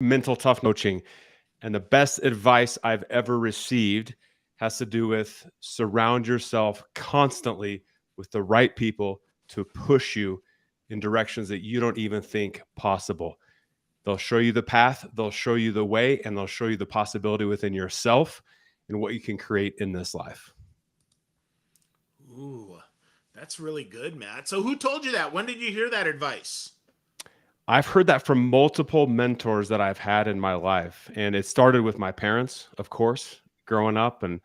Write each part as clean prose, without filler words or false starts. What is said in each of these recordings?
mental tough coaching. And the best advice I've ever received has to do with surround yourself constantly with the right people to push you in directions that you don't even think possible. They'll show you the path, they'll show you the way, and they'll show you the possibility within yourself and what you can create in this life. Ooh, that's really good, Matt. So who told you that? When did you hear that advice? I've heard that from multiple mentors that I've had in my life. And it started with my parents, of course, growing up and,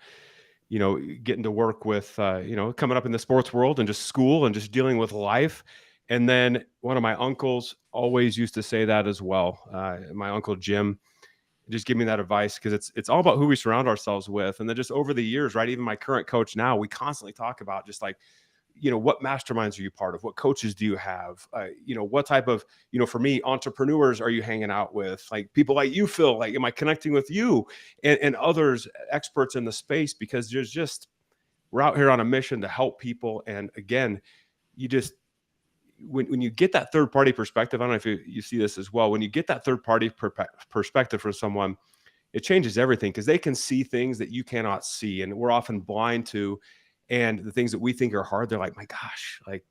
getting to work with, coming up in the sports world and just school and just dealing with life. And then one of my uncles always used to say that as well. My uncle Jim just give me that advice because it's all about who we surround ourselves with. And then just over the years, right? Even my current coach now, we constantly talk about just like, what masterminds are you part of? What coaches do you have? What type of, for me, entrepreneurs are you hanging out with? Like people like you, Phil, like, am I connecting with you and others, experts in the space? Because we're out here on a mission to help people. And again, you just, when you get that third party perspective, I don't know if you see this as well. When you get that third party perspective from someone, it changes everything because they can see things that you cannot see. And we're often blind to, and the things that we think are hard, they're like, my gosh, like,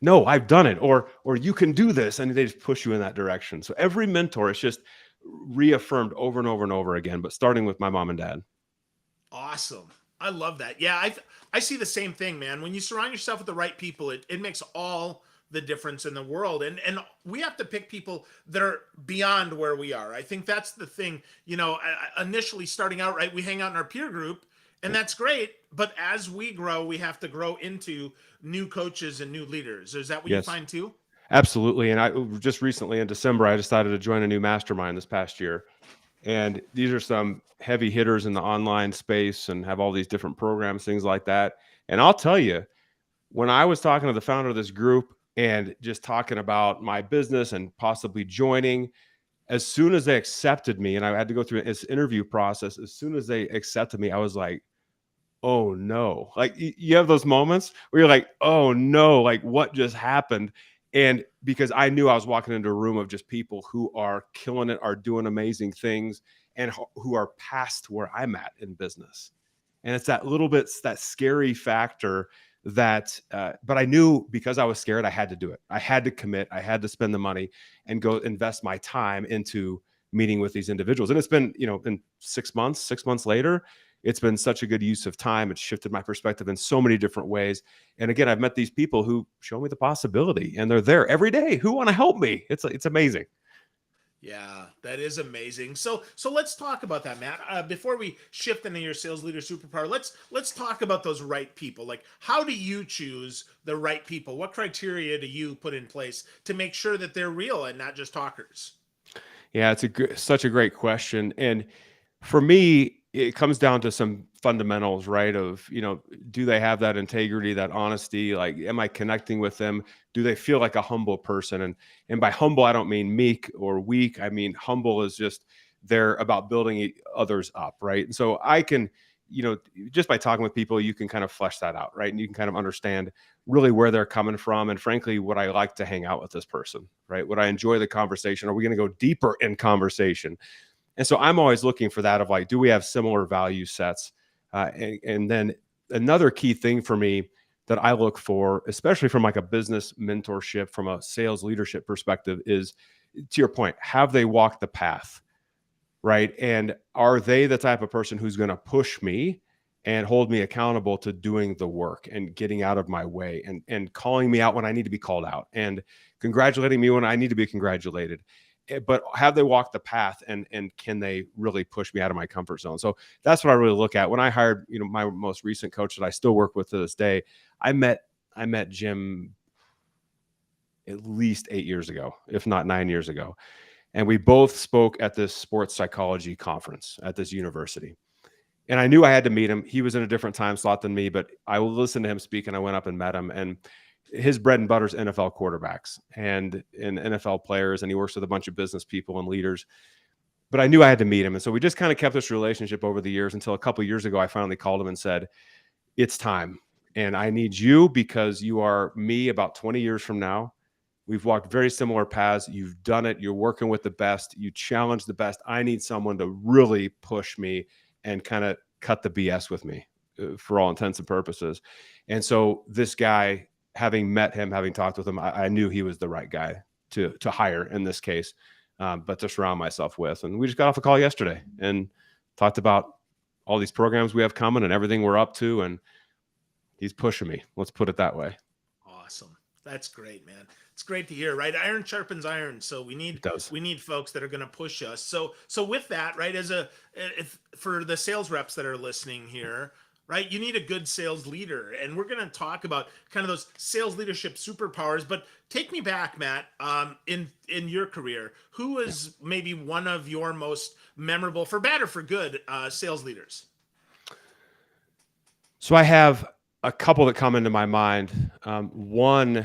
no, I've done it, or you can do this. And they just push you in that direction. So every mentor is just reaffirmed over and over and over again, but starting with my mom and dad. Awesome. I love that. Yeah, I see the same thing, man. When you surround yourself with the right people, it makes all the difference in the world. And we have to pick people that are beyond where we are. I think that's the thing. Initially starting out, right, we hang out in our peer group, and that's great. But as we grow, we have to grow into new coaches and new leaders. Is that what you Yes, find too? absolutely. And I just recently in December, I decided to join a new mastermind this past year. And these are some heavy hitters in the online space and have all these different programs, things like that. And I'll tell you, when I was talking to the founder of this group and just talking about my business and possibly joining, as soon as they accepted me, and I had to go through this interview process, as soon as they accepted me, I was like, oh no. Like you have those moments where you're like, oh no, like what just happened? And because I knew I was walking into a room of just people who are killing it, are doing amazing things, and who are past where I'm at in business. And it's that little bit, that scary factor that, but I knew because I was scared, I had to do it. I had to commit. I had to spend the money and go invest my time into meeting with these individuals. And it's been, in 6 months later, it's been such a good use of time. It's shifted my perspective in so many different ways. And again, I've met these people who show me the possibility, and they're there every day who want to help me. It's amazing. Yeah, that is amazing. So let's talk about that, Matt. Before we shift into your sales leader superpower, let's talk about those right people. Like, how do you choose the right people? What criteria do you put in place to make sure that they're real and not just talkers? Yeah, such a great question. And for me, it comes down to some fundamentals, right? Of, do they have that integrity, that honesty? Like, am I connecting with them? Do they feel like a humble person? And by humble, I don't mean meek or weak. I mean, humble is just they're about building others up, right? And so I can, just by talking with people, you can kind of flesh that out, right? And you can kind of understand really where they're coming from. And frankly, would I like to hang out with this person, right? Would I enjoy the conversation? Are we going to go deeper in conversation? And so I'm always looking for that of like, do we have similar value sets? And then another key thing for me that I look for, especially from like a business mentorship, from a sales leadership perspective, is to your point, have they walked the path? Right. And are they the type of person who's going to push me and hold me accountable to doing the work and getting out of my way and calling me out when I need to be called out and congratulating me when I need to be congratulated? But have they walked the path and can they really push me out of my comfort zone? So that's what I really look at. When I hired, my most recent coach that I still work with to this day, I met Jim at least 8 years ago, if not 9 years ago. And we both spoke at this sports psychology conference at this university. And I knew I had to meet him. He was in a different time slot than me, but I listened to him speak and I went up and met him. And his bread and butter is NFL quarterbacks and NFL players. And he works with a bunch of business people and leaders. But I knew I had to meet him. And so we just kind of kept this relationship over the years until a couple of years ago, I finally called him and said, it's time. And I need you because you are me about 20 years from now. We've walked very similar paths. You've done it. You're working with the best. You challenge the best. I need someone to really push me and kind of cut the BS with me for all intents and purposes. And so this guy, having met him, having talked with him, I knew he was the right guy to hire in this case, but to surround myself with. And we just got off a call yesterday and talked about all these programs we have coming and everything we're up to. And he's pushing me. Let's put it that way. Awesome. That's great, man. It's great to hear, right? Iron sharpens iron. So we need folks that are going to push us. So with that, right, for the sales reps that are listening here, right, you need a good sales leader. And we're going to talk about kind of those sales leadership superpowers, but take me back, Matt, in your career, who was maybe one of your most memorable, for bad or for good, sales leaders? So I have a couple that come into my mind. One,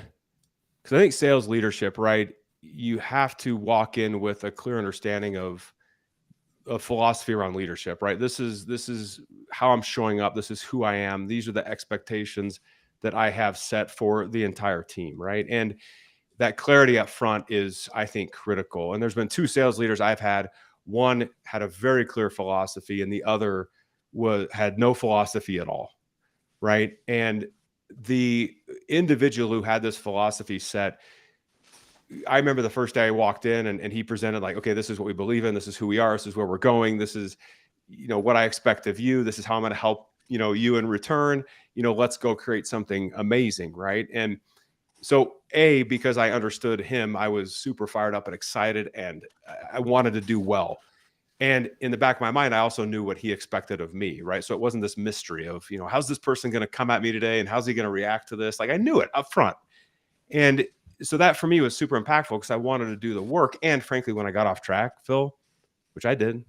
because I think sales leadership, right, you have to walk in with a clear understanding of a philosophy around leadership, right? This is how I'm showing up. This is who I am. These are the expectations that I have set for the entire team, right? And that clarity up front is, I think, critical. And there's been two sales leaders I've had. One had a very clear philosophy, and the other had no philosophy at all, right? And the individual who had this philosophy set, I remember the first day I walked in and he presented like, okay, this is what we believe in. This is who we are. This is where we're going. This is, what I expect of you. This is how I'm going to help, you in return. Let's go create something amazing, right? And so because I understood him, I was super fired up and excited, and I wanted to do well. And in the back of my mind, I also knew what he expected of me, right? So it wasn't this mystery of, how's this person going to come at me today? And how's he going to react to this? Like, I knew it up front. And so that for me was super impactful because I wanted to do the work. And frankly, when I got off track, Phil, which I did,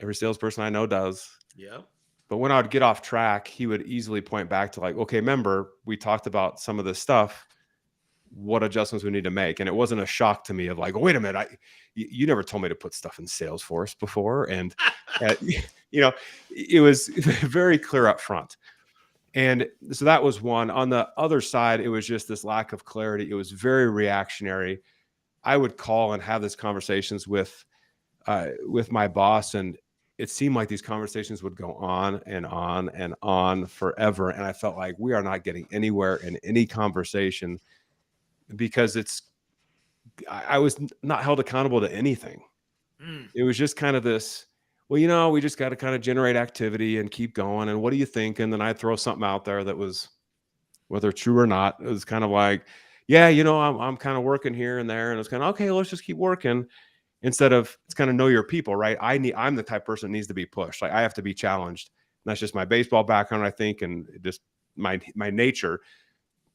every salesperson I know does. Yeah. But when I would get off track, he would easily point back to like, okay, remember, we talked about some of this stuff. What adjustments we need to make. And it wasn't a shock to me of like, oh, wait a minute, you never told me to put stuff in Salesforce before. And, it was very clear up front. And so that was one. On the other side, it was just this lack of clarity. It was very reactionary. I would call and have these conversations with my boss, and it seemed like these conversations would go on and on and on forever. And I felt like we are not getting anywhere in any conversation, because I was not held accountable to anything. It was just kind of this, well, we just got to kind of generate activity and keep going. And what do you think? And then I'd throw something out there that was, whether true or not, it was kind of like, yeah, I'm kind of working here and there. And it's kind of, okay, let's just keep working, instead of, it's kind of know your people, right? I'm the type of person that needs to be pushed. Like, I have to be challenged. And that's just my baseball background, I think, and just my nature.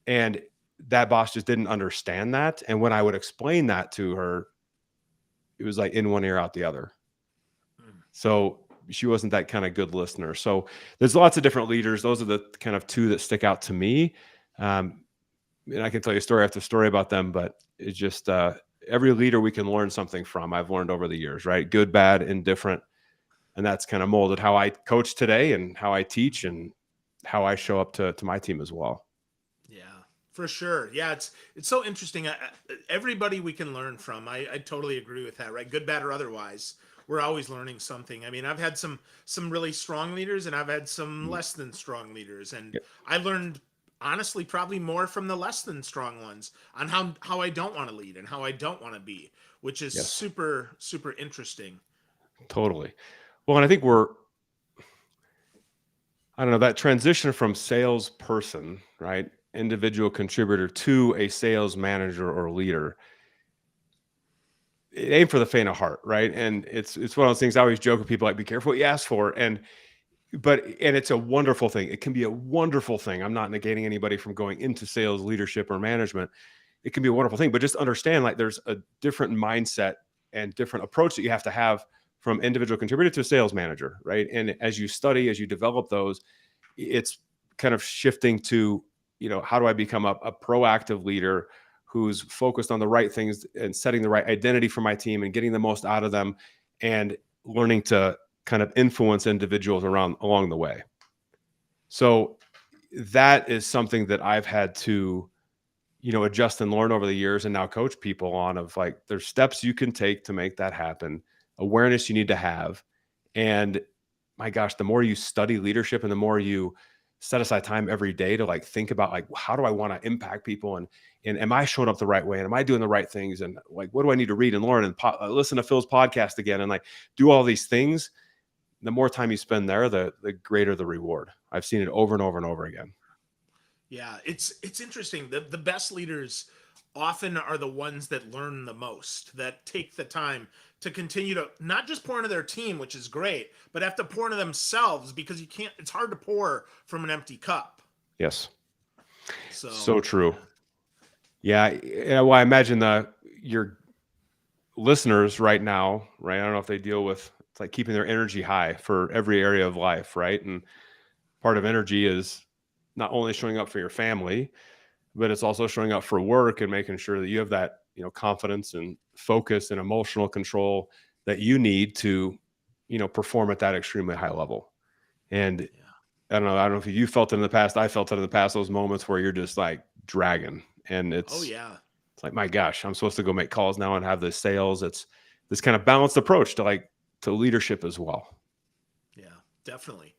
And that boss just didn't understand that. And when I would explain that to her, it was like in one ear, out the other. So she wasn't that kind of good listener. So there's lots of different leaders. Those are the kind of two that stick out to me. And I can tell you story after story about them, but it's just every leader we can learn something from. I've learned over the years, right? Good, bad, indifferent. And that's kind of molded how I coach today and how I teach and how I show up to my team as well. For sure. Yeah, it's so interesting. Everybody we can learn from. I totally agree with that, right? Good, bad, or otherwise. We're always learning something. I mean, I've had some really strong leaders, and I've had some less than strong leaders. And I learned, honestly, probably more from the less than strong ones on how I don't want to lead and how I don't want to be, which is super, super interesting. Totally. Well, and I think that transition from salesperson, right, individual contributor, to a sales manager or leader, it ain't for the faint of heart, right? And it's one of those things I always joke with people, like, be careful what you ask for. And it's a wonderful thing. It can be a wonderful thing. I'm not negating anybody from going into sales leadership or management. It can be a wonderful thing, but just understand, like, there's a different mindset and different approach that you have to have from individual contributor to sales manager, right? And as you study, as you develop those, it's kind of shifting to, how do I become a proactive leader who's focused on the right things and setting the right identity for my team and getting the most out of them, and learning to kind of influence individuals along the way. So that is something that I've had to adjust and learn over the years and now coach people on of like, there's steps you can take to make that happen, awareness you need to have. And my gosh, the more you study leadership and the more you set aside time every day to like think about like, how do I want to impact people? And am I showing up the right way? And am I doing the right things? And like, what do I need to read and learn and listen to Phil's podcast again? And like do all these things. The more time you spend there, the greater the reward. I've seen it over and over and over again. Yeah, it's interesting. The best leaders often are the ones that learn the most, that take the time to continue to not just pour into their team, which is great, but have to pour into themselves, because you can't, it's hard to pour from an empty cup. Yes. So So true. Yeah. Well, I imagine your listeners right now, right? I don't know if they deal with, it's like keeping their energy high for every area of life, right? And part of energy is not only showing up for your family, but it's also showing up for work and making sure that you have that, confidence and focus and emotional control that you need to, perform at that extremely high level. And I don't know if you felt it in the past. I felt it in the past, those moments where you're just like dragging, and it's like, my gosh, I'm supposed to go make calls now and have this sales. It's this kind of balanced approach to leadership as well. Yeah, definitely.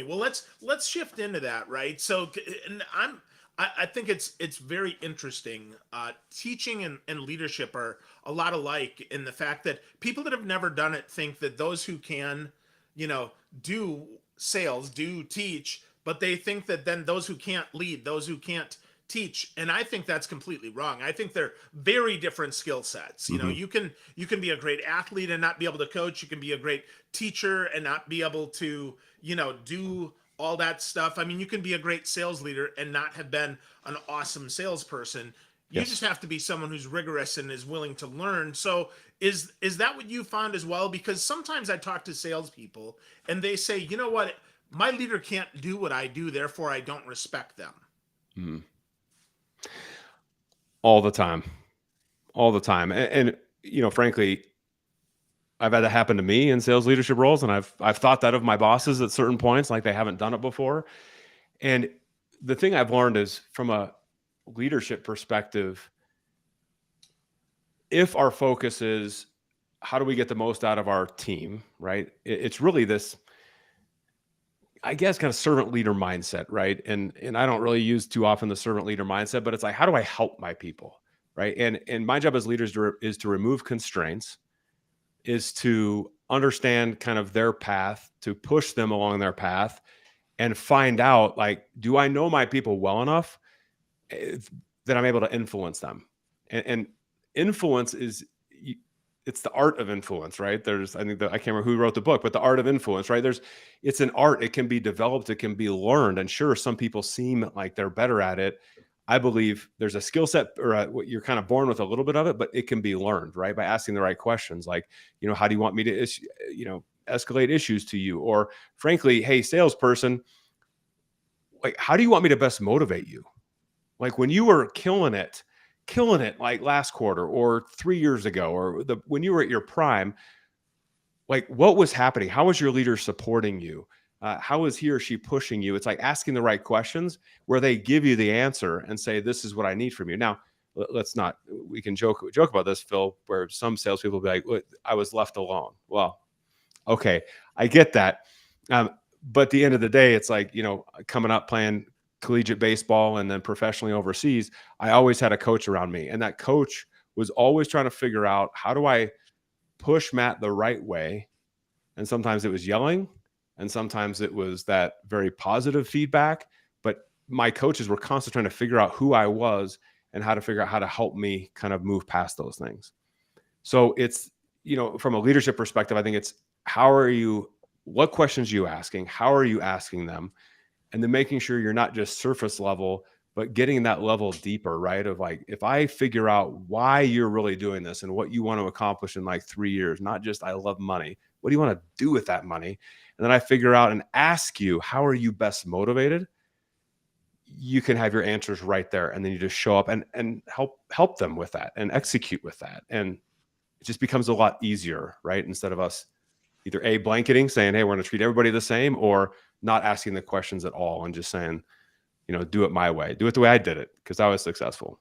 Well, let's shift into that, right? So, and I think it's very interesting. Teaching and leadership are a lot alike in the fact that people that have never done it think that those who can, do sales, do teach, but they think that then those who can't lead, those who can't teach, and I think that's completely wrong. I think they're very different skill sets. You can be a great athlete and not be able to coach. You can be a great teacher and not be able to do all that stuff. I mean, you can be a great sales leader and not have been an awesome salesperson. You just have to be someone who's rigorous and is willing to learn. So is that what you found as well? Because sometimes I talk to salespeople and they say, you know what, my leader can't do what I do, therefore I don't respect them. Mm. All the time. And frankly, I've had that happen to me in sales leadership roles. And I've thought that of my bosses at certain points, like they haven't done it before. And the thing I've learned is, from a leadership perspective, if our focus is how do we get the most out of our team, right? It's really this, I guess, kind of servant leader mindset, right? And I don't really use too often the servant leader mindset, but it's like, how do I help my people, right? And my job as leaders is to remove constraints, is to understand kind of their path, to push them along their path, and find out, like, do I know my people well enough that I'm able to influence them? And influence is, it's the art of influence, right? I can't remember who wrote the book, but the art of influence, right? It's an art. It can be developed. It can be learned. And sure, some people seem like they're better at it. I believe there's a skill set, or what you're kind of born with a little bit of it, but it can be learned, right? By asking the right questions. Like, how do you want me to, escalate issues to you? Or frankly, hey, salesperson, like, how do you want me to best motivate you? Like, when you were killing it like last quarter or 3 years ago, or when you were at your prime, like, what was happening? How was your leader supporting you? How was he or she pushing you? It's like asking the right questions where they give you the answer and say, this is what I need from you. Now, we can joke about this, Phil, where some salespeople will be like, look, I was left alone. Well, okay, I get that. But at the end of the day, it's like, coming up playing collegiate baseball and then professionally overseas, I always had a coach around me. And that coach was always trying to figure out, how do I push Matt the right way? And sometimes it was yelling, and sometimes it was that very positive feedback. But my coaches were constantly trying to figure out who I was and how to figure out how to help me kind of move past those things. So it's, from a leadership perspective, I think it's, what questions are you asking? How are you asking them? And then making sure you're not just surface level, but getting that level deeper, right? Of like, if I figure out why you're really doing this and what you want to accomplish in like 3 years, not just, I love money. What do you want to do with that money? And then I figure out and ask you, how are you best motivated? You can have your answers right there. And then you just show up and help them with that and execute with that. And it just becomes a lot easier, right? Instead of us either blanketing, saying, hey, we're going to treat everybody the same, or not asking the questions at all and just saying, do it my way, do it the way I did it because I was successful.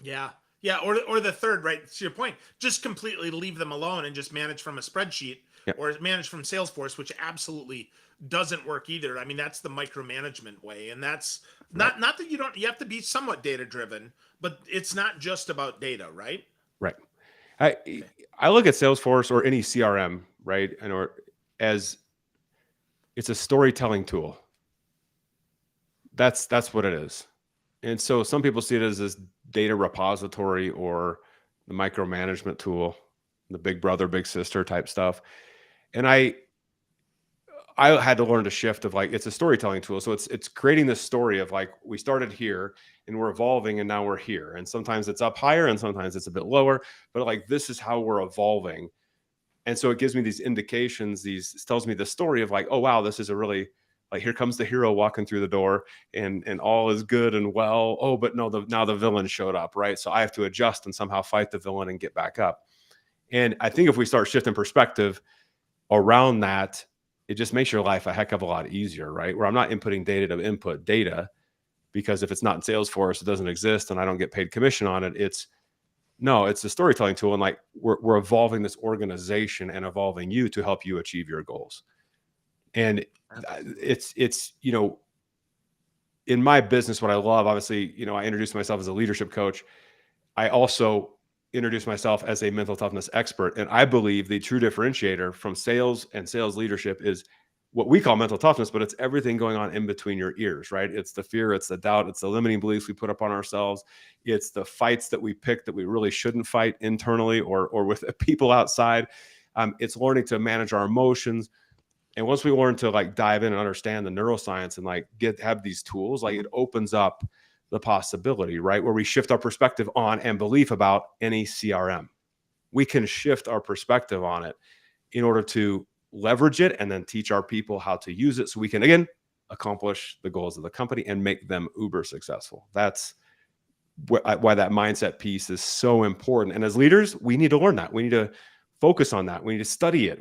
Yeah. Yeah. Or the third, right? To your point, just completely leave them alone and just manage from a spreadsheet Yeah, or manage from Salesforce, which absolutely doesn't work either. I mean, that's the micromanagement way. And that's right, not that you have to be somewhat data driven, but it's not just about data, right? right. I Okay. I look at Salesforce or any CRM, right, and or as it's a storytelling tool. That's what it is. And so some people see it as this data repository or the micromanagement tool, the big brother, big sister type stuff. And I had to learn to shift of like it's a storytelling tool. So it's creating this story of like we started here and we're evolving and now we're here. And sometimes it's up higher and sometimes it's a bit lower, but like this is how we're evolving. And so it gives me these indications, it tells me the story of like, oh wow, this is a really like here comes the hero walking through the door and all is good and well. Oh, but no, now the villain showed up, right? So I have to adjust and somehow fight the villain and get back up. And I think if we start shifting perspective around that, it just makes your life a heck of a lot easier, right? Where I'm not inputting data to input data because if it's not in Salesforce, it doesn't exist and I don't get paid commission on it. It's a storytelling tool. And like we're evolving this organization and evolving you to help you achieve your goals. And it's in my business, what I love, obviously, I introduced myself as a leadership coach. I also introduce myself as a mental toughness expert. And I believe the true differentiator from sales and sales leadership is what we call mental toughness, but it's everything going on in between your ears, right? It's the fear, it's the doubt, it's the limiting beliefs we put up on ourselves. It's the fights that we pick that we really shouldn't fight internally or with people outside. It's learning to manage our emotions. And once we learn to like dive in and understand the neuroscience and like have these tools, like it opens up the possibility, right? Where we shift our perspective on and belief about any CRM. We can shift our perspective on it in order to leverage it and then teach our people how to use it so we can, again, accomplish the goals of the company and make them uber successful. That's why that mindset piece is so important. And as leaders, we need to learn that. We need to focus on that. We need to study it.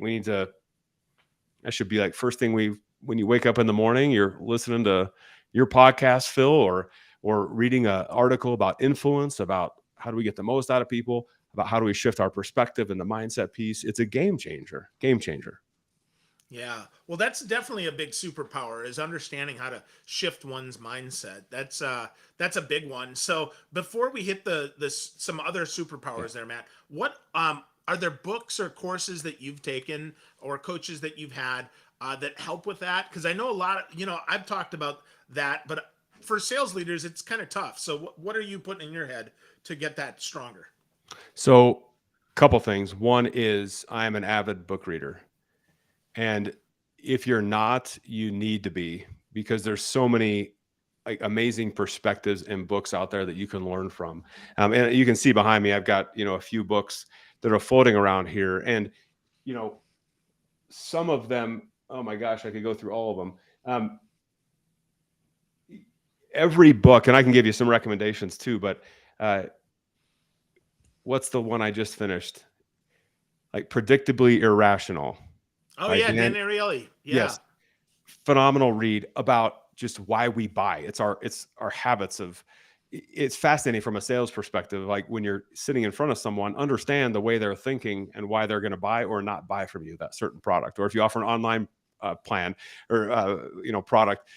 That should be like first thing when you wake up in the morning, you're listening to your podcast, Phil, or reading an article about influence, about how do we get the most out of people, about how do we shift our perspective and the mindset piece. It's a game changer. Yeah. Well, that's definitely a big superpower is understanding how to shift one's mindset. That's a big one. So before we hit the some other superpowers there, Matt, what are there books or courses that you've taken or coaches that you've had that help with that? Because I know a lot of, I've talked about that, but for sales leaders, it's kind of tough. So what are you putting in your head to get that stronger? So couple things. One is I'm an avid book reader. And if you're not, you need to be, because there's so many like amazing perspectives and books out there that you can learn from. And you can see behind me, I've got, a few books that are floating around here. And, some of them, oh my gosh, I could go through all of them. Every book, and I can give you some recommendations too, but what's the one I just finished? Like Predictably Irrational. Oh yeah, Dan Ariely. Yeah. Yes. Phenomenal read about just why we buy. It's our habits of, it's fascinating from a sales perspective. Like when you're sitting in front of someone, understand the way they're thinking and why they're going to buy or not buy from you that certain product. Or if you offer an online plan or, product,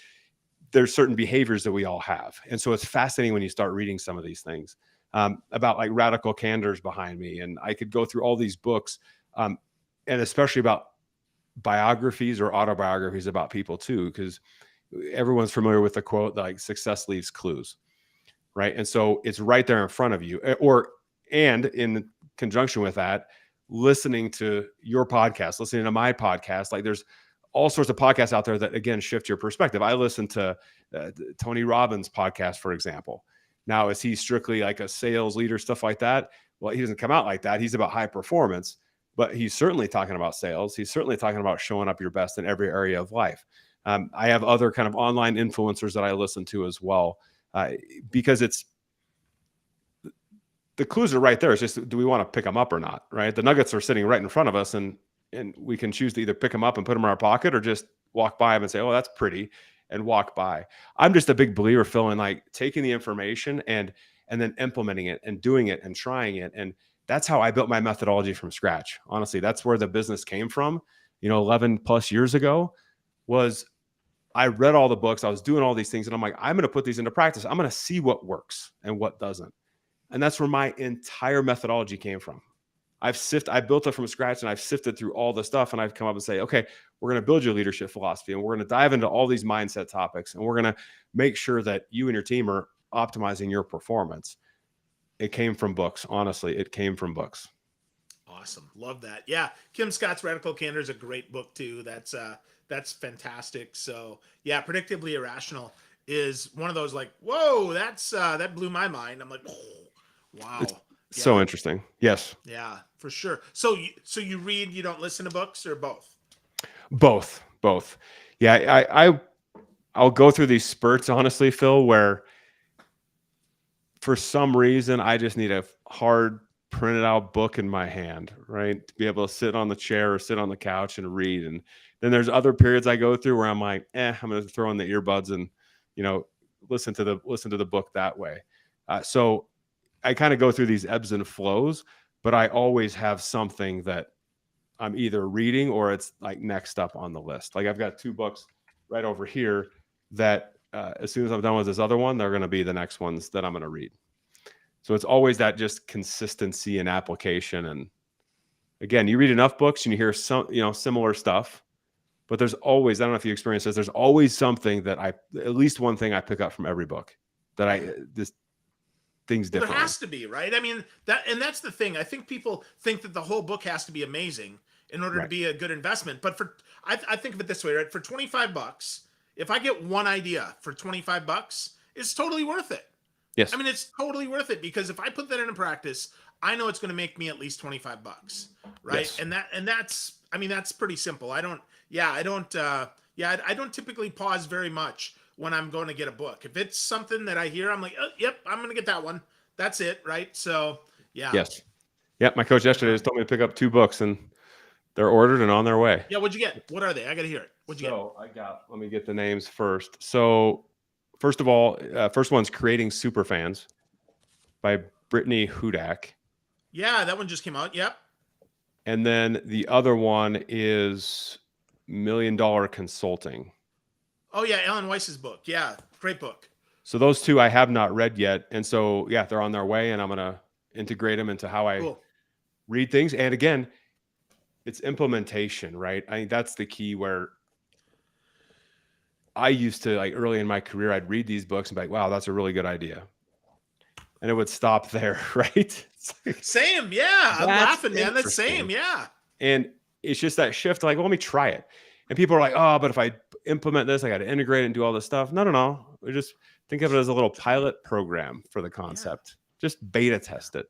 there's certain behaviors that we all have. And so it's fascinating when you start reading some of these things about like radical candors behind me. And I could go through all these books and especially about biographies or autobiographies about people too, because everyone's familiar with the quote like success leaves clues, right? And so it's right there in front of you. And in conjunction with that, listening to your podcast, listening to my podcast, like there's all sorts of podcasts out there that again shift your perspective. I listen to Tony Robbins' podcast, for example. Now, is he strictly like a sales leader, stuff like that? Well, he doesn't come out like that. He's about high performance, but he's certainly talking about sales. He's certainly talking about showing up your best in every area of life. I have other kind of online influencers that I listen to as well, because the clues are right there. It's just, do we want to pick them up or not, right? The nuggets are sitting right in front of us, and we can choose to either pick them up and put them in our pocket or just walk by them and say, oh, that's pretty. and walk by. I'm just a big believer, Phil, in like taking the information and then implementing it and doing it and trying it. And that's how I built my methodology from scratch. Honestly, that's where the business came from, 11 plus years ago. Was I read all the books, I was doing all these things, and I'm like, I'm going to put these into practice. I'm going to see what works and what doesn't. And that's where my entire methodology came from. I built it from scratch, and I've sifted through all the stuff, and I've come up and say, okay, we're going to build your leadership philosophy, and we're going to dive into all these mindset topics, and we're going to make sure that you and your team are optimizing your performance. It came from books. Honestly, it came from books. Awesome. Love that. Yeah. Kim Scott's Radical Candor is a great book too. That's fantastic. So yeah, Predictably Irrational is one of those like, whoa, that blew my mind. I'm like, oh, wow. It's yeah. so interesting. Yes. Yeah, for sure. So you read, you don't listen to books, or both? Both. Yeah. I'll go through these spurts, honestly, Phil, where for some reason I just need a hard printed out book in my hand, right? To be able to sit on the chair or sit on the couch and read. And then there's other periods I go through where I'm like, I'm going to throw in the earbuds and, listen to the book that way. So I kind of go through these ebbs and flows, but I always have something that I'm either reading or it's like next up on the list. Like I've got 2 books right over here that as soon as I'm done with this other one, they're going to be the next ones that I'm going to read. So it's always that just consistency and application. And again, you read enough books and you hear some, similar stuff, but there's always, I don't know if you experience this, there's always something that at least one thing I pick up from every book that this thing's different. There has to be, right? I mean, that's the thing. I think people think that the whole book has to be amazing in order to be a good investment. But I think of it this way, right? For $25, if I get one idea for $25, it's totally worth it. Yes. I mean, it's totally worth it, because if I put that into practice, I know it's going to make me at least $25, right? Yes. That's pretty simple. I don't typically pause very much when I'm going to get a book. If it's something that I hear, I'm like, oh, yep, I'm going to get that one. That's it, right? So, yeah. Yes. Yep. My coach yesterday just told me to pick up 2 books, and they're ordered and on their way. Yeah. What'd you get? What are they? I got to hear it. What'd you get? Let me get the names first. So, first of all, first one's Creating Superfans by Brittany Hudak. Yeah, that one just came out. Yep. And then the other one is $1 Million Consulting. Oh, yeah, Ellen Weiss's book. Yeah, great book. So those 2 I have not read yet. And so, yeah, they're on their way, and I'm going to integrate them into how I read things. And again, it's implementation, right? I think that's the key, where I used to, like early in my career, I'd read these books and be like, wow, that's a really good idea. And it would stop there, right? Same, yeah. I'm laughing, man. That's same, yeah. And it's just that shift, like, well, let me try it. And people are like, oh, but if I implement this, I got to integrate it and do all this stuff. No. We just think of it as a little pilot program for the concept. Yeah. Just beta test it.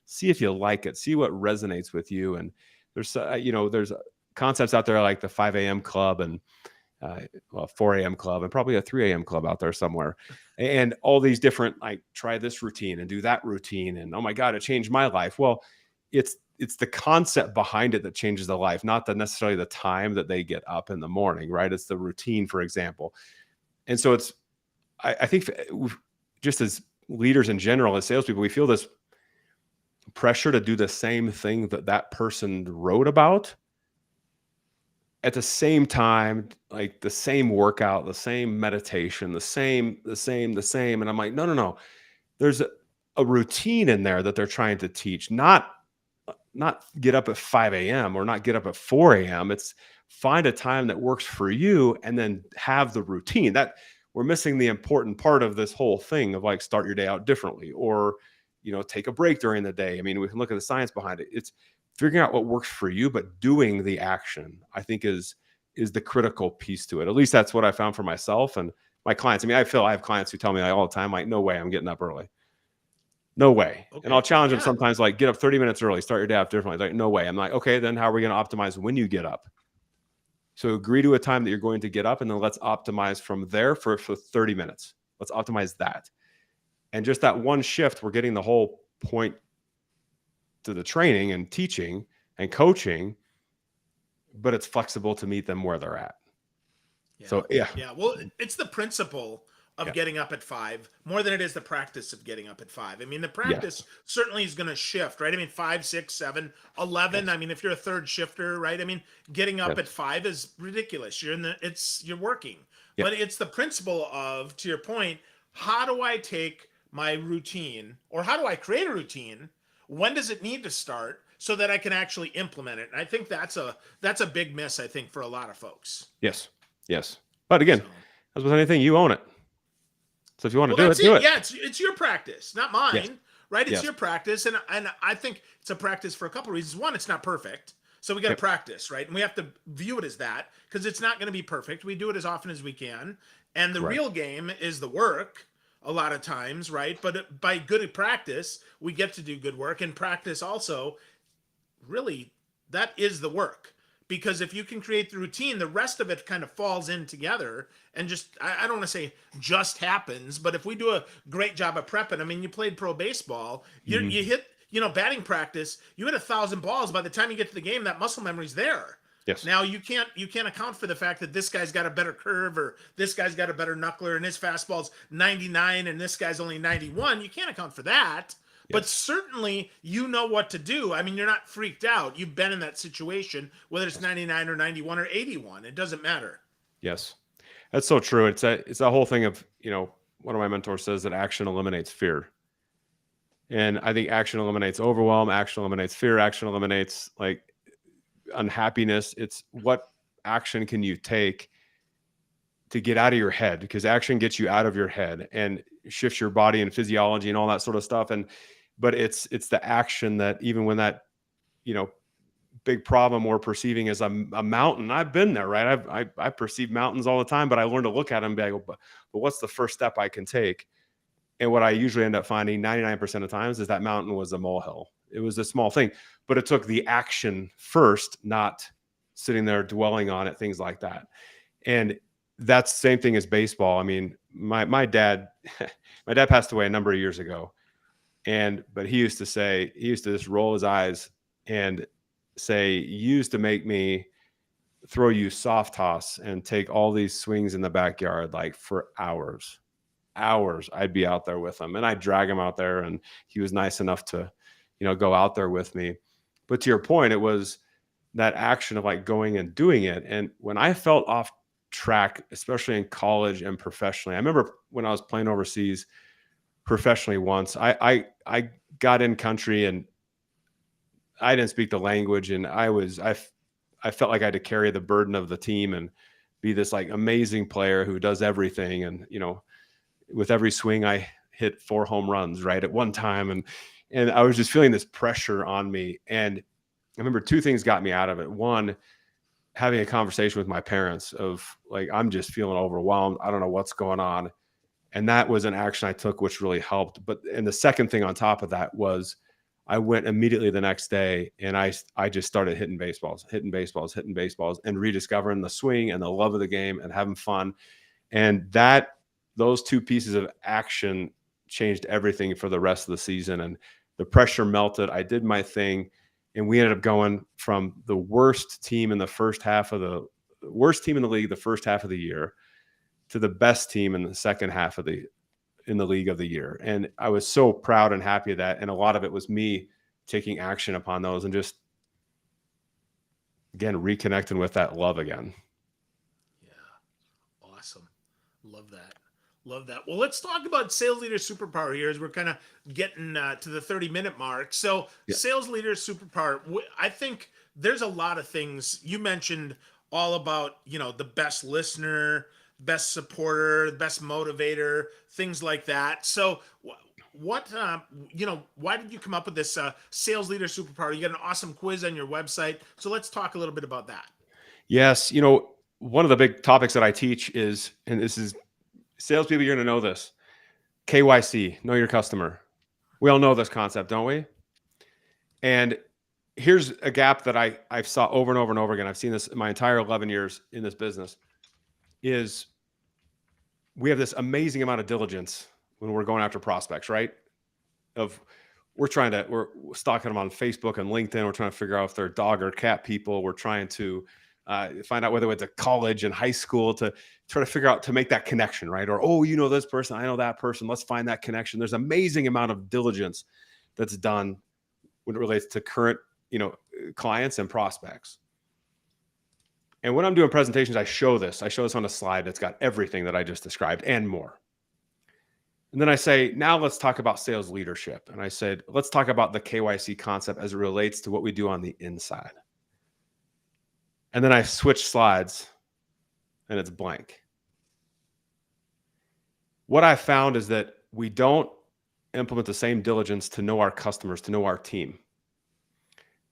See if you like it. See what resonates with you. And there's, there's concepts out there like the 5 a.m. club and 4 a.m. club, and probably a 3 a.m. club out there somewhere, and all these different, like, try this routine and do that routine, and oh my God, it changed my life. Well, it's the concept behind it that changes the life, not necessarily the time that they get up in the morning, right? It's the routine, for example. And so I think just as leaders in general, as salespeople, we feel this pressure to do the same thing that person wrote about. At the same time, like the same workout, the same meditation, the same. And I'm like, no. There's a routine in there that they're trying to teach, not get up at 5 a.m. or not get up at 4 a.m. It's find a time that works for you and then have the routine. That we're missing the important part of this whole thing of, like, start your day out differently, or, take a break during the day. I mean, we can look at the science behind it. It's figuring out what works for you, but doing the action, I think, is the critical piece to it. At least that's what I found for myself and my clients. I mean, I have clients who tell me all the time, like, no way I'm getting up early. No way. Okay. And I'll challenge them sometimes, like, get up 30 minutes early, start your day out differently. Like, no way. I'm like, okay, then how are we going to optimize when you get up? So agree to a time that you're going to get up, and then let's optimize from there for 30 minutes. Let's optimize that. And just that one shift, we're getting the whole point to the training and teaching and coaching, but it's flexible to meet them where they're at. Yeah. So yeah, Yeah. Well, it's the principle of yeah, getting up at 5 more than it is the practice of getting up at 5. I mean, the yes, practice certainly is going to shift, right? I mean, 5, 6, 7, 11. yes, I mean, if you're a third shifter, right? I mean, getting up yes, at 5 is ridiculous. You're working. yeah, But it's the principle of, to your point, how do I take my routine or how do I create a routine? When does it need to start so that I can actually implement it? And I think that's a big miss, I think, for a lot of folks. yes, yes. But again, So as with anything, you own it. So if you want to well, do that's it, do it. it. Yeah, it's your practice, not Yes, mine, right? It's yes, your practice, and I think it's a practice for a couple of reasons. One, it's not perfect, so we got to yep, practice, right? And we have to view it as that because it's not going to be perfect. We do it as often as we can, and the right. real game is the work. A lot of times, right? But by good practice, we get to do good work, and practice also really that is the work, because if you can create the routine, the rest of it kind of falls in together and just I don't want to say just happens, but if we do a great job of prepping, I mean, you played pro baseball, you Hmm. hit, batting practice, you hit 1,000 balls. By the time you get to the game, that muscle memory's there. Yes, Now you can't account for the fact that this guy's got a better curve or this guy's got a better knuckler and his fastball's 99 and this guy's only 91. You can't account for that. But yes, certainly you know what to do. I mean, you're not freaked out. You've been in that situation, whether it's yes, 99 or 91 or 81. It doesn't matter. yes. That's so true. It's a whole thing of, one of my mentors says that action eliminates fear. And I think action eliminates overwhelm, action eliminates fear, action eliminates like unhappiness. It's what action can you take to get out of your head, because action gets you out of your head and shifts your body and physiology and all that sort of stuff. And but it's the action that, even when that, you know big problem we're perceiving as a mountain. I've been there, right? I perceive mountains all the time, but I learned to look at them and be like, but what's the first step I can take? And what I usually end up finding 99% of times is that mountain was a molehill. It was a small thing, but it took the action first, not sitting there dwelling on it, things like that. And that's the same thing as baseball. I mean, my dad, my dad passed away a number of years ago. But he used to just roll his eyes and say, you used to make me throw you soft toss and take all these swings in the backyard, like for hours. I'd be out there with him and I'd drag him out there. And he was nice enough to, go out there with me. But to your point, it was that action of like going and doing it. And when I felt off track, especially in college and professionally, I remember when I was playing overseas professionally once, I got in country and I didn't speak the language, and I felt like I had to carry the burden of the team and be this like amazing player who does everything. And with every swing, I hit 4 home runs right at one time, and I was just feeling this pressure on me. And I remember 2 things got me out of it. One, having a conversation with my parents of like, I'm just feeling overwhelmed. I don't know what's going on. And that was an action I took, which really helped. And the second thing on top of that was I went immediately the next day and I just started hitting baseballs and rediscovering the swing and the love of the game and having fun. And those 2 pieces of action changed everything for the rest of the season. And the pressure melted. I did my thing. And we ended up going from the worst team in the worst team in the league the first half of the year to the best team in the second half in the league of the year. And I was so proud and happy of that. And a lot of it was me taking action upon those and just, again, reconnecting with that love again. Yeah. Awesome. Love that. Love that. Well, let's talk about Sales Leader Superpower here as we're kind of getting to the 30-minute mark. So, Yeah. Sales Leader Superpower, I think there's a lot of things you mentioned all about, the best listener, best supporter, best motivator, things like that. So, what, why did you come up with this Sales Leader Superpower? You got an awesome quiz on your website. So, let's talk a little bit about that. Yes. One of the big topics that I teach is, and this is salespeople, you're going to know this, KYC, know your customer. We all know this concept, don't we? And here's a gap that I've saw over and over and over again. I've seen this in my entire 11 years in this business is we have this amazing amount of diligence when we're going after prospects, right? Of we're stalking them on Facebook and LinkedIn. We're trying to figure out if they're dog or cat people. We're trying to find out whether it's a college and high school to try to figure out to make that connection, right? Or, oh, you know this person, I know that person. Let's find that connection. There's amazing amount of diligence that's done when it relates to current, clients and prospects. And when I'm doing presentations, I show this on a slide that's got everything that I just described and more. And then I say, now let's talk about sales leadership. And I said, let's talk about the KYC concept as it relates to what we do on the inside. And then I switch slides and it's blank. What I found is that we don't implement the same diligence to know our customers, to know our team,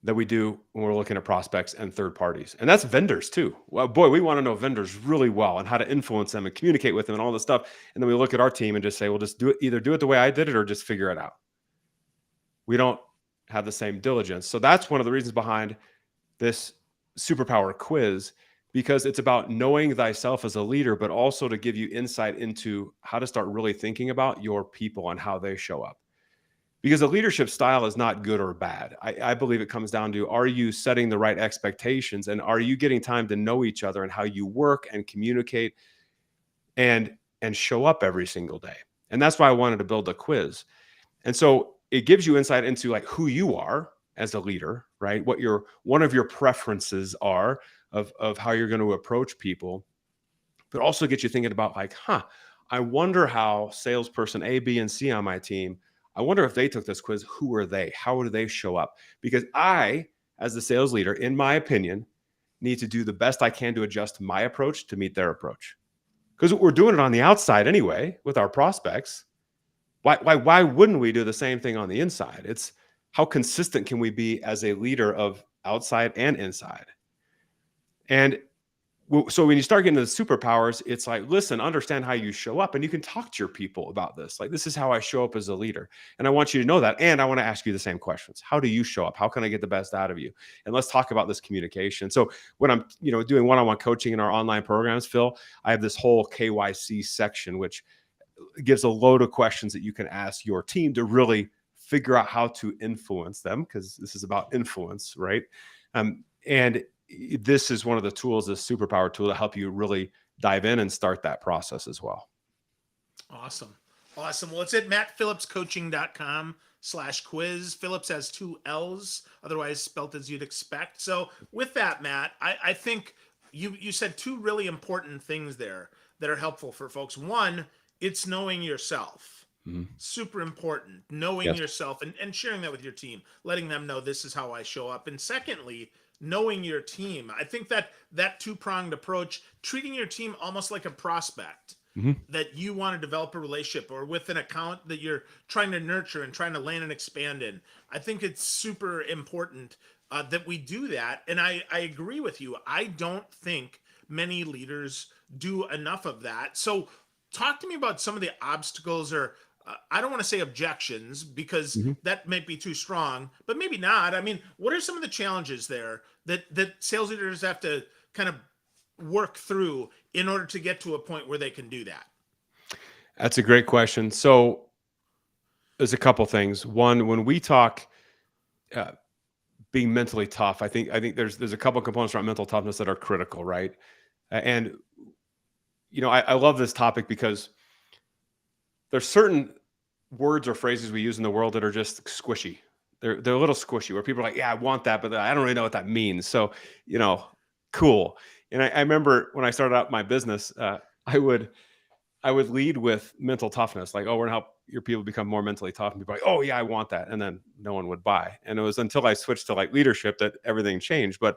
that we do when we're looking at prospects and third parties. And that's vendors too. Well, boy, we want to know vendors really well and how to influence them and communicate with them and all this stuff. And then we look at our team and just say, well, just do it, either do it the way I did it or just figure it out. We don't have the same diligence. So that's one of the reasons behind this superpower quiz, because it's about knowing thyself as a leader, but also to give you insight into how to start really thinking about your people and how they show up. Because a leadership style is not good or bad. I believe it comes down to, are you setting the right expectations, and are you getting time to know each other and how you work and communicate and show up every single day? And that's why I wanted to build a quiz. And so it gives you insight into like who you are as a leader, right? What one of your preferences are of how you're going to approach people, but also get you thinking about like, I wonder how salesperson A, B, and C on my team, I wonder if they took this quiz, who are they? How do they show up? Because I, as the sales leader, in my opinion, need to do the best I can to adjust my approach to meet their approach. Because we're doing it on the outside anyway with our prospects. Why wouldn't we do the same thing on the inside? It's how consistent can we be as a leader of outside and inside? And so when you start getting to the superpowers, it's like, listen, understand how you show up, and you can talk to your people about this. Like, this is how I show up as a leader. And I want you to know that. And I want to ask you the same questions. How do you show up? How can I get the best out of you? And let's talk about this communication. So when I'm, doing one-on-one coaching in our online programs, Phil, I have this whole KYC section, which gives a load of questions that you can ask your team to really figure out how to influence them, because this is about influence, right? And this is one of the tools, this superpower tool, to help you really dive in and start that process as well. Awesome. Well, it's at mattphillipscoaching.com/quiz. Phillips has 2 L's, otherwise spelt as you'd expect. So with that, Matt, I think you said 2 really important things there that are helpful for folks. One, it's knowing yourself. Super important. Knowing yourself and sharing that with your team, letting them know this is how I show up. And secondly, knowing your team. I think that 2-pronged approach, treating your team almost like a prospect that you want to develop a relationship, or with an account that you're trying to nurture and trying to land and expand in. I think it's super important that we do that. And I agree with you. I don't think many leaders do enough of that. So talk to me about some of the obstacles, or I don't want to say objections, because that might be too strong, but maybe not. I mean, what are some of the challenges there that sales leaders have to kind of work through in order to get to a point where they can do that? That's a great question. So there's a couple things. One, when we talk being mentally tough, I think there's a couple components around mental toughness that are critical, right? And I love this topic because there's certain words or phrases we use in the world that are just squishy. They're a little squishy, where people are like, yeah, I want that, but I don't really know what that means. So, cool. And I remember when I started out my business, I would lead with mental toughness, like, oh, we're gonna help your people become more mentally tough. And people are like, oh yeah, I want that. And then no one would buy. And it was until I switched to like leadership that everything changed. But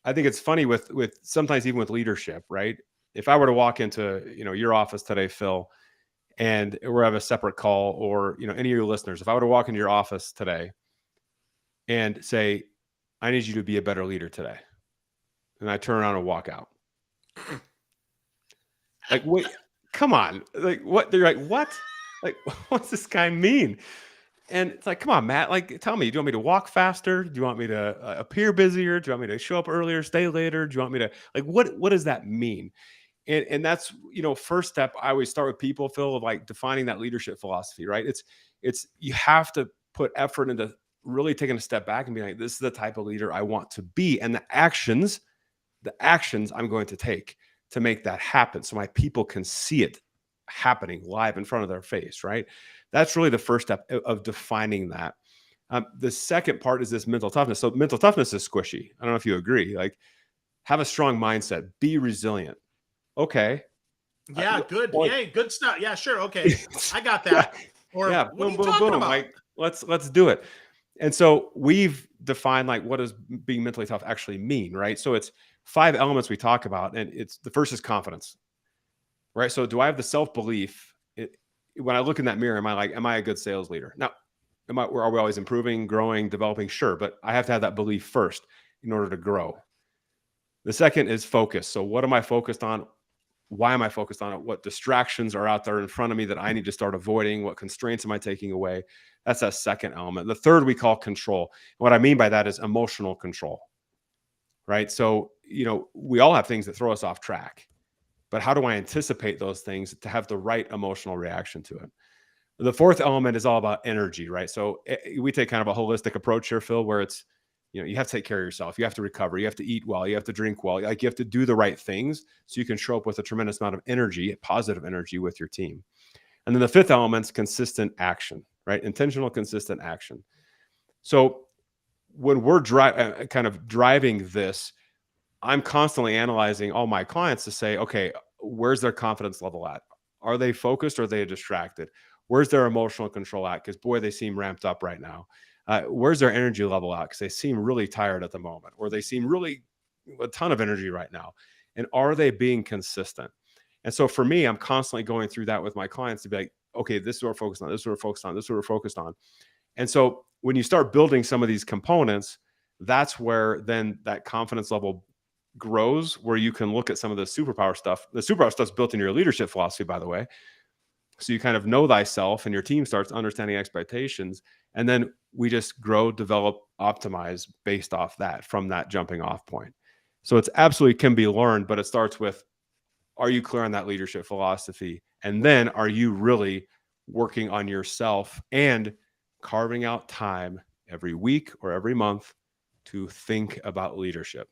I think it's funny with sometimes even with leadership, right? If I were to walk into, your office today, Phil, and we're have a separate call, or, any of your listeners, if I were to walk into your office today and say, I need you to be a better leader today, and I turn around and walk out, like, wait, come on. Like, what? They're like, what? Like, what's this guy mean? And it's like, come on, Matt, like, tell me, do you want me to walk faster? Do you want me to appear busier? Do you want me to show up earlier, stay later? Do you want me to, like, what does that mean? And that's, first step, I always start with people, Phil, of like defining that leadership philosophy, right? It's you have to put effort into really taking a step back and being like, this is the type of leader I want to be. And the actions the actions I'm going to take to make that happen so my people can see it happening live in front of their face, right? That's really the first step of defining that. The second part is this mental toughness. So mental toughness is squishy. I don't know if you agree. Like, have a strong mindset, be resilient. Okay. Yeah, good. Well, Yay, good stuff. Yeah, sure. Okay. I got yeah, that. Or yeah, what are boom, you boom, talking boom. about? Like, let's do it. And so we've defined like what does being mentally tough actually mean, right? So it's 5 elements we talk about, and it's the first is confidence, right? So do I have the self belief when I look in that mirror? Am I a good sales leader? Now, are we always improving, growing, developing? Sure, but I have to have that belief first in order to grow. The second is focus. So what am I focused on? Why am I focused on it? What distractions are out there in front of me that I need to start avoiding? What constraints am I taking away? That's that second element. The third we call control. What I mean by that is emotional control, right? So, we all have things that throw us off track, but how do I anticipate those things to have the right emotional reaction to it? The fourth element is all about energy, right? So we take kind of a holistic approach here, Phil, where it's, you have to take care of yourself. You have to recover. You have to eat well. You have to drink well. Like, you have to do the right things so you can show up with a tremendous amount of energy, positive energy with your team. And then the fifth element is consistent action, right? Intentional, consistent action. So when we're kind of driving this, I'm constantly analyzing all my clients to say, okay, where's their confidence level at? Are they focused or are they distracted? Where's their emotional control at? Because boy, they seem ramped up right now. Where's their energy level at? Because they seem really tired at the moment, or they seem really a ton of energy right now. And are they being consistent? And so for me, I'm constantly going through that with my clients to be like, okay, this is what we're focused on. This is what we're focused on. This is what we're focused on. And so when you start building some of these components, that's where then that confidence level grows, where you can look at some of the superpower stuff. The superpower stuff's built in your leadership philosophy, by the way. So you kind of know thyself and your team starts understanding expectations. And then we just grow, develop, optimize based off that, from that jumping off point. So it's absolutely can be learned, but it starts with, are you clear on that leadership philosophy? And then are you really working on yourself and carving out time every week or every month to think about leadership?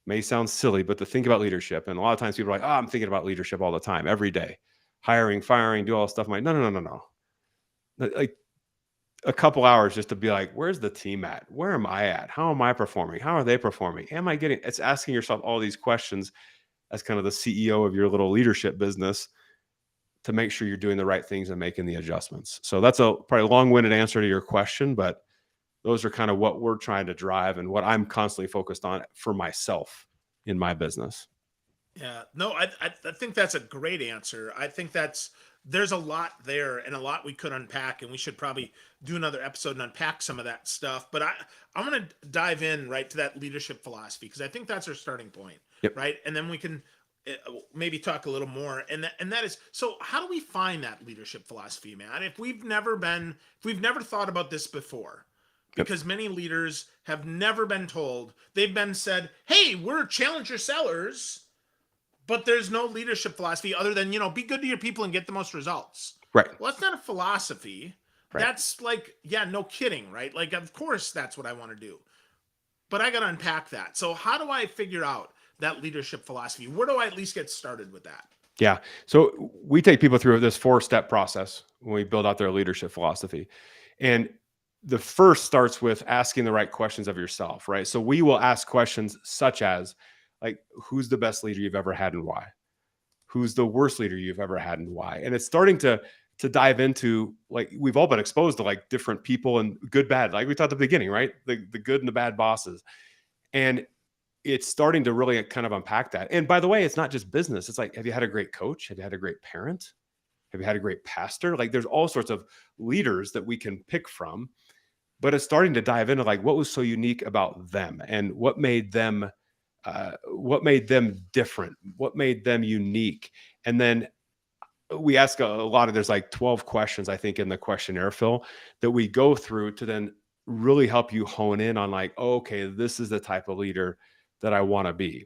May sound silly, but to think about leadership. And a lot of times people are like, I'm thinking about leadership all the time, every day, hiring, firing, do all this stuff. I'm like, no. Like a couple hours just to be like, where's the team at? Where am I at? How am I performing? How are they performing? It's asking yourself all these questions as kind of the CEO of your little leadership business to make sure you're doing the right things and making the adjustments. So that's a probably long-winded answer to your question, but those are kind of what we're trying to drive and what I'm constantly focused on for myself in my business. Yeah, no, I think that's a great answer. I think there's a lot there and a lot we could unpack, and we should probably do another episode and unpack some of that stuff. But I'm gonna dive in right to that leadership philosophy, because I think that's our starting point, Yep. right? And then we can maybe talk a little more. And that is, so how do we find that leadership philosophy, man? If we've never thought about this before, Yep. because many leaders have never been told. They've been said, hey, we're challenger sellers, but there's no leadership philosophy other than, be good to your people and get the most results. Right. Well, that's not a philosophy. Right. That's like, yeah, no kidding, right? Like, of course that's what I want to do, but I got to unpack that. So how do I figure out that leadership philosophy? Where do I at least get started with that? Yeah. So we take people through this 4-step process when we build out their leadership philosophy. And the first starts with asking the right questions of yourself, right? So we will ask questions such as, like, who's the best leader you've ever had and why? Who's the worst leader you've ever had and why? And it's starting to dive into, like, we've all been exposed to like different people and good, bad, like we talked at the beginning, right? The good and the bad bosses. And it's starting to really kind of unpack that. And by the way, it's not just business. It's like, have you had a great coach? Have you had a great parent? Have you had a great pastor? Like, there's all sorts of leaders that we can pick from, but it's starting to dive into like, what was so unique about them and what made them different, what made them unique. And then we ask a lot of, there's like 12 questions, I think, in the questionnaire, Phil, that we go through to then really help you hone in on like, oh, okay, this is the type of leader that I want to be.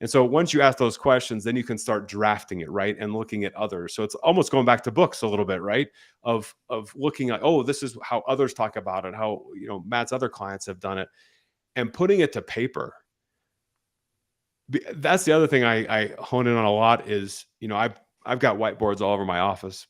And so once you ask those questions, then you can start drafting it, right? And looking at others. So it's almost going back to books a little bit, right? Of looking at, oh, this is how others talk about it, how, Matt's other clients have done it, and putting it to paper. That's the other thing I hone in on a lot is, I've got whiteboards all over my office.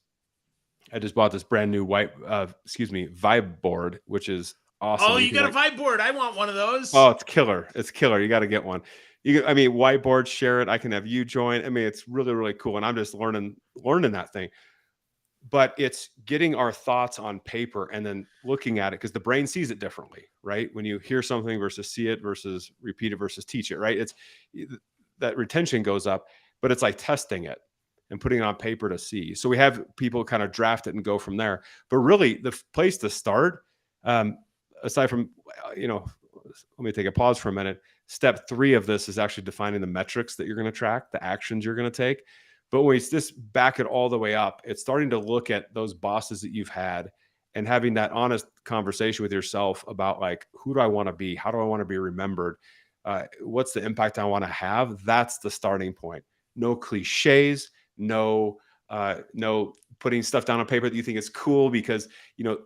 I just bought this brand new vibe board, which is awesome. Oh, You you can got a like, vibe board. I want one of oh, those. it's killer. It's killer. You got to get one. I mean, whiteboard, share it. I can have you join. I mean, it's really, really cool. And I'm just learning that thing. But it's getting our thoughts on paper and then looking at it, because the brain sees it differently, right? When you hear something versus see it versus repeat it versus teach it, right? It's that retention goes up, but it's like testing it and putting it on paper to see. So we have people kind of draft it and go from there. But really, the place to start, aside from, let me take a pause for a minute. Step 3 of this is actually defining the metrics that you're going to track, the actions you're going to take. But when we just back it all the way up, it's starting to look at those bosses that you've had and having that honest conversation with yourself about, like, who do I want to be? How do I want to be remembered? What's the impact I want to have? That's the starting point. No cliches, no putting stuff down on paper that you think is cool because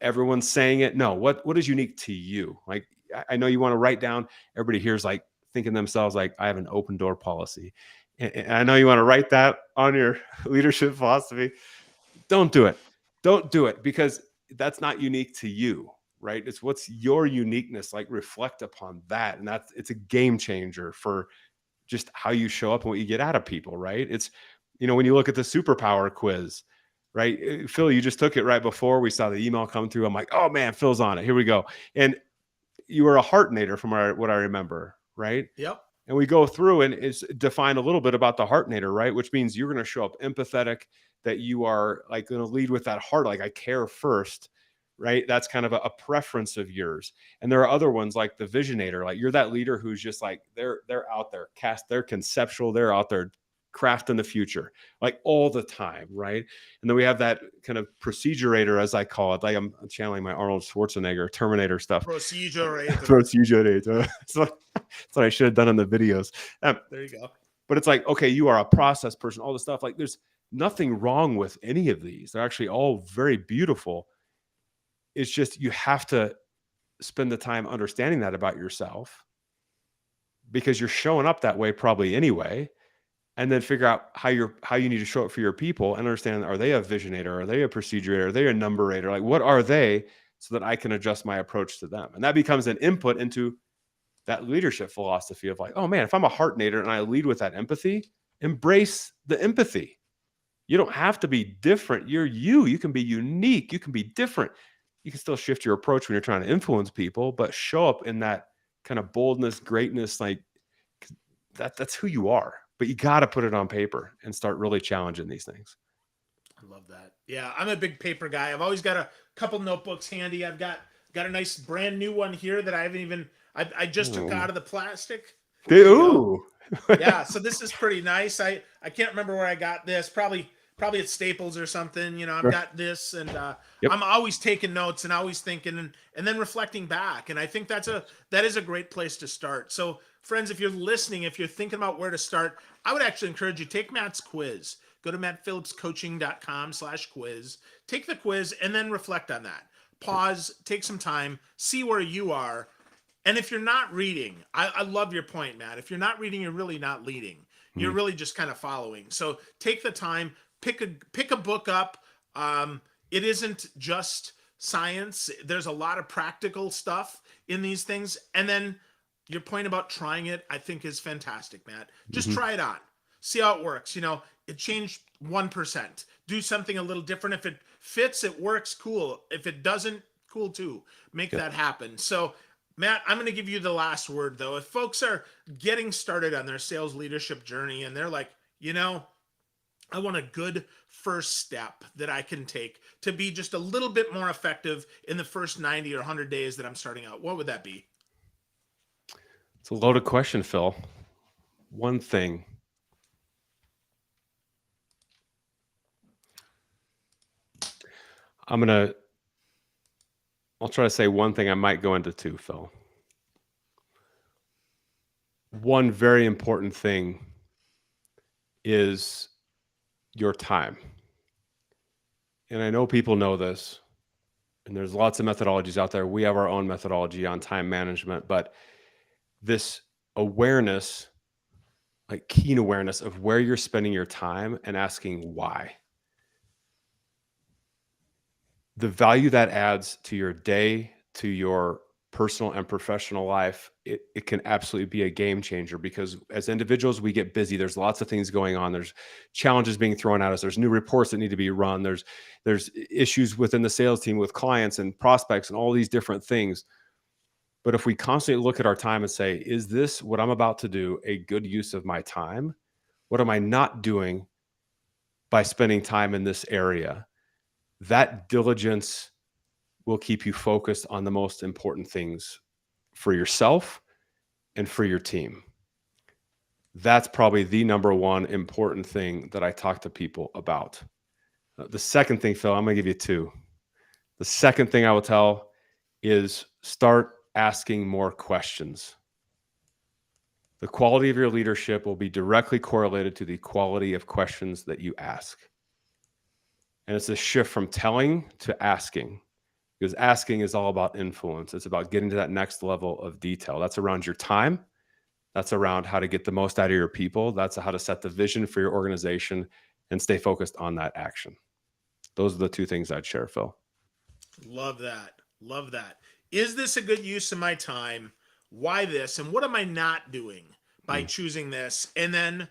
everyone's saying it. No, what is unique to you? Like, I know you want to write down. Everybody here's like thinking themselves like, I have an open door policy. And I know you want to write that on your leadership philosophy. Don't do it. Don't do it, because that's not unique to you, right? It's what's your uniqueness. Like, reflect upon that. And it's a game changer for just how you show up and what you get out of people, right? It's, when you look at the superpower quiz, right? Phil, you just took it right before we saw the email come through. I'm like, oh man, Phil's on it. Here we go. And you were a heartnator from what I remember, right? Yep. And we go through and it's define a little bit about the heartnator, right? Which means you're going to show up empathetic, that you are like going to lead with that heart, like I care first, right? That's kind of a preference of yours. And there are other ones like the visionator, like you're that leader who's just like they're out there, they're conceptual, they're out there crafting the future like all the time, right? And then we have that kind of procedurator, as I call it. Like I'm channeling my Arnold Schwarzenegger Terminator stuff. Procedurator. Procedurator. That's what I should have done in the videos. There you go. But it's like, okay, you are a process person, all the stuff. Like, there's nothing wrong with any of these. They're actually all very beautiful. It's just you have to spend the time understanding that about yourself, because you're showing up that way probably anyway. And then figure out how you need to show up for your people and understand, are they a visionator? Are they a procedurator? Are they a numberator? Like, what are they, so that I can adjust my approach to them? And that becomes an input into that leadership philosophy of like, oh man, if I'm a heartnator and I lead with that empathy, embrace the empathy. You don't have to be different. You're you. You can be unique. You can be different. You can still shift your approach when you're trying to influence people, but show up in that kind of boldness, greatness, like that's who you are. But you got to put it on paper and start really challenging these things. I love that. Yeah, I'm a big paper guy. I've always got a couple notebooks handy. I've got a nice brand new one here that I haven't even I just took out of the plastic. Ooh. Yeah, so this is pretty nice. I can't remember where I got this. Probably at Staples or something. I've got this, and Yep. I'm always taking notes and always thinking and then reflecting back. And I think that is a great place to start. So friends, if you're listening, if you're thinking about where to start, I would actually encourage you, take Matt's quiz. Go to mattphillipscoaching.com/quiz. Take the quiz and then reflect on that. Pause, take some time, see where you are. And if you're not reading, I love your point, Matt. If you're not reading, you're really not leading. You're really just kind of following. So take the time, pick a book up. It isn't just science. There's a lot of practical stuff in these things. And then your point about trying it, I think, is fantastic, Matt. Just try it on. See how it works. It changed 1%. Do something a little different. If it fits, it works, cool. If it doesn't, cool too. Make that happen. So Matt, I'm going to give you the last word, though. If folks are getting started on their sales leadership journey and they're like, I want a good first step that I can take to be just a little bit more effective in the first 90 or 100 days that I'm starting out, what would that be? It's a loaded question, Phil. One thing. I'll try to say one thing. I might go into two, Phil. One very important thing is your time. And I know people know this, and there's lots of methodologies out there. We have our own methodology on time management, but this awareness like keen awareness of where you're spending your time and asking why. The value that adds to your day, to your personal and professional life, it can absolutely be a game changer because as individuals, we get busy. There's lots of things going on. There's challenges being thrown at us. There's new reports that need to be run. There's issues within the sales team with clients and prospects and all these different things. But if we constantly look at our time and say, is this what I'm about to do a good use of my time? What am I not doing by spending time in this area? That diligence will keep you focused on the most important things for yourself and for your team. That's probably the number one important thing that I talk to people about. The second thing, Phil, I'm going to give you two. The second thing I will tell is start asking more questions. The quality of your leadership will be directly correlated to the quality of questions that you ask. And it's a shift from telling to asking. Because asking is all about influence. It's about getting to that next level of detail. That's around your time. That's around how to get the most out of your people. That's how to set the vision for your organization and stay focused on that action. Those are the two things I'd share, Phil. Love that. Love that. Is this a good use of my time? Why this? And what am I not doing by choosing this? And then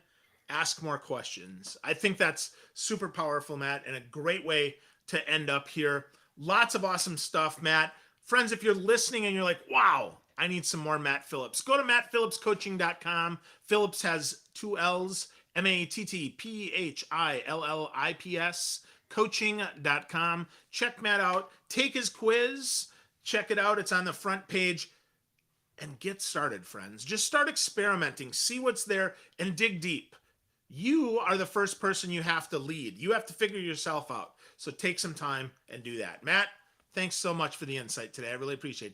ask more questions. I think that's super powerful, Matt, and a great way to end up here. Lots of awesome stuff, Matt. Friends, if you're listening and you're like, wow, I need some more Matt Phillips, go to mattphillipscoaching.com. Phillips has two L's, MattPhillips, coaching.com. Check Matt out. Take his quiz. Check it out. It's on the front page. And get started, friends. Just start experimenting. See what's there and dig deep. You are the first person you have to lead. You have to figure yourself out. So take some time and do that. Matt, thanks so much for the insight today. I really appreciate it.